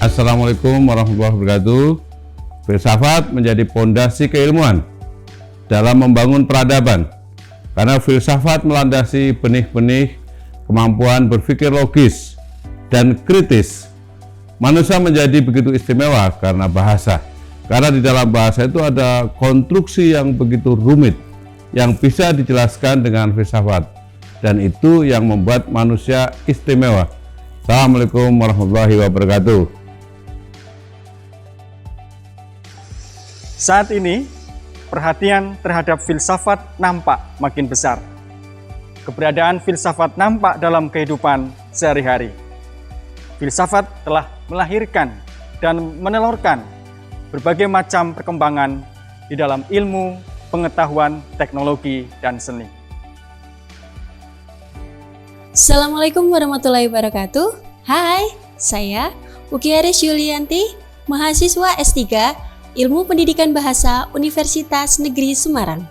Assalamualaikum warahmatullahi wabarakatuh. Filsafat menjadi pondasi keilmuan dalam membangun peradaban, karena filsafat melandasi benih-benih kemampuan berpikir logis dan kritis. Manusia menjadi begitu istimewa karena bahasa, karena di dalam bahasa itu ada konstruksi yang begitu rumit yang bisa dijelaskan dengan filsafat, dan itu yang membuat manusia istimewa. Assalamualaikum warahmatullahi wabarakatuh. Saat ini, perhatian terhadap filsafat nampak makin besar. Keberadaan filsafat nampak dalam kehidupan sehari-hari. Filsafat telah melahirkan dan menelurkan berbagai macam perkembangan di dalam ilmu, pengetahuan, teknologi, dan seni. Assalamualaikum warahmatullahi wabarakatuh. Hai, saya Uki Aris Yulianti, mahasiswa S3 Ilmu Pendidikan Bahasa Universitas Negeri Semarang.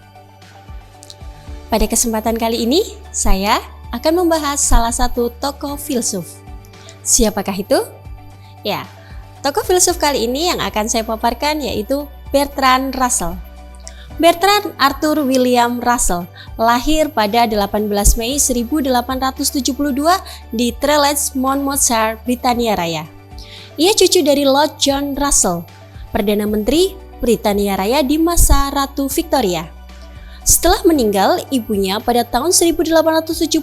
Pada kesempatan kali ini, saya akan membahas salah satu tokoh filsuf. Siapakah itu? Ya, tokoh filsuf kali ini yang akan saya paparkan yaitu Bertrand Russell. Bertrand Arthur William Russell lahir pada 18 Mei 1872 di Trelew, Monmouthshire, Britania Raya. Ia cucu dari Lord John Russell, Perdana Menteri Britania Raya di masa Ratu Victoria. Setelah meninggal ibunya pada tahun 1874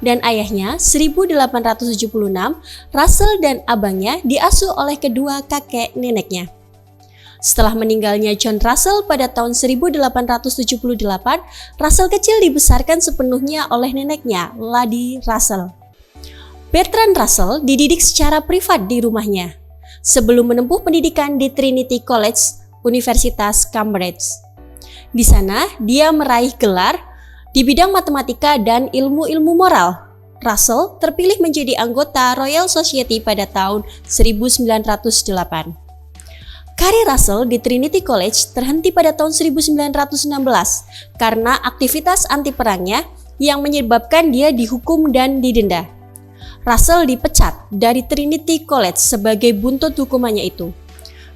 dan ayahnya 1876, Russell dan abangnya diasuh oleh kedua kakek neneknya. Setelah meninggalnya John Russell pada tahun 1878, Russell kecil dibesarkan sepenuhnya oleh neneknya, Lady Russell. Bertrand Russell dididik secara privat di rumahnya sebelum menempuh pendidikan di Trinity College, Universitas Cambridge. Di sana, dia meraih gelar di bidang matematika dan ilmu-ilmu moral. Russell terpilih menjadi anggota Royal Society pada tahun 1908. Karir Russell di Trinity College terhenti pada tahun 1916 karena aktivitas anti perangnya yang menyebabkan dia dihukum dan didenda. Russell dipecat dari Trinity College sebagai buntut hukumannya itu.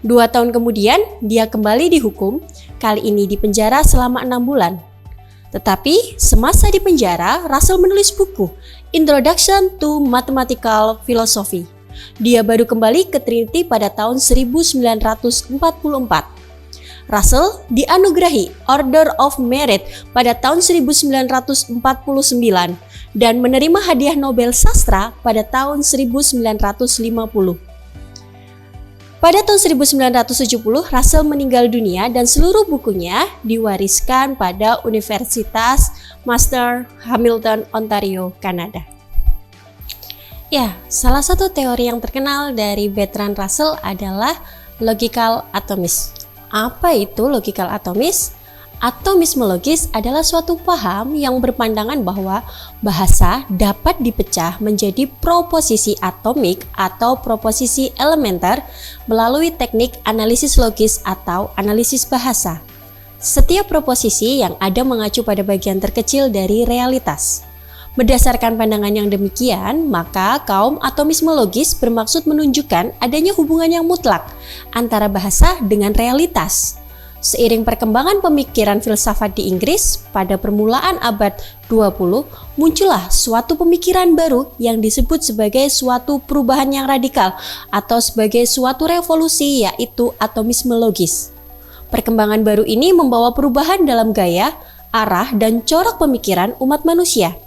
2 tahun kemudian, dia kembali dihukum, kali ini di penjara selama 6 bulan. Tetapi, semasa di penjara, Russell menulis buku, Introduction to Mathematical Philosophy. Dia baru kembali ke Trinity pada tahun 1944. Russell dianugerahi Order of Merit pada tahun 1949 dan menerima hadiah Nobel Sastra pada tahun 1950. Pada tahun 1970, Russell meninggal dunia dan seluruh bukunya diwariskan pada Universitas Master Hamilton, Ontario, Kanada. Ya, salah satu teori yang terkenal dari Bertrand Russell adalah logical atomism. Apa itu logical atomism? Atomisme logis adalah suatu paham yang berpandangan bahwa bahasa dapat dipecah menjadi proposisi atomik atau proposisi elementer melalui teknik analisis logis atau analisis bahasa. Setiap proposisi yang ada mengacu pada bagian terkecil dari realitas. Berdasarkan pandangan yang demikian, maka kaum atomisme logis bermaksud menunjukkan adanya hubungan yang mutlak antara bahasa dengan realitas. Seiring perkembangan pemikiran filsafat di Inggris, pada permulaan abad 20, muncullah suatu pemikiran baru yang disebut sebagai suatu perubahan yang radikal atau sebagai suatu revolusi, yaitu atomisme logis. Perkembangan baru ini membawa perubahan dalam gaya, arah, dan corak pemikiran umat manusia.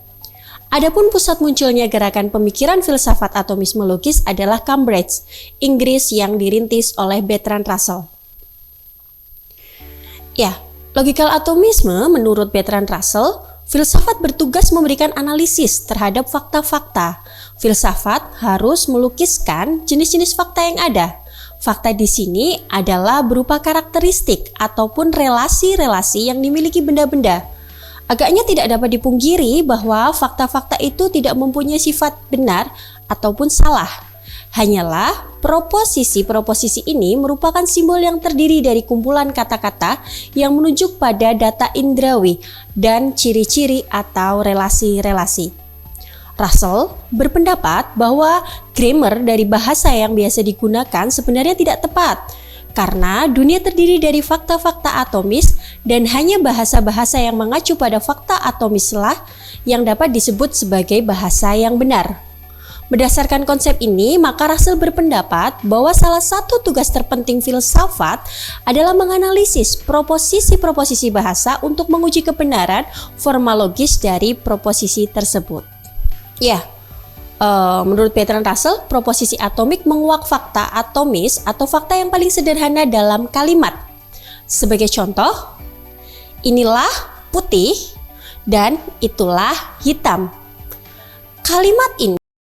Adapun pusat munculnya gerakan pemikiran filsafat atomisme logis adalah Cambridge, Inggris yang dirintis oleh Bertrand Russell. Ya, logical atomisme menurut Bertrand Russell, filsafat bertugas memberikan analisis terhadap fakta-fakta. Filsafat harus melukiskan jenis-jenis fakta yang ada. Fakta di sini adalah berupa karakteristik ataupun relasi-relasi yang dimiliki benda-benda. Agaknya tidak dapat dipungkiri bahwa fakta-fakta itu tidak mempunyai sifat benar ataupun salah. Hanyalah proposisi-proposisi ini merupakan simbol yang terdiri dari kumpulan kata-kata yang menunjuk pada data indrawi dan ciri-ciri atau relasi-relasi. Russell berpendapat bahwa grammar dari bahasa yang biasa digunakan sebenarnya tidak tepat karena dunia terdiri dari fakta-fakta atomis dan hanya bahasa-bahasa yang mengacu pada fakta atomislah yang dapat disebut sebagai bahasa yang benar. Berdasarkan konsep ini, maka Russell berpendapat bahwa salah satu tugas terpenting filsafat adalah menganalisis proposisi-proposisi bahasa untuk menguji kebenaran formalogis dari proposisi tersebut. Ya, menurut Bertrand Russell, proposisi atomik menguak fakta atomis atau fakta yang paling sederhana dalam kalimat. Sebagai contoh, inilah putih dan itulah hitam. Kalimat ini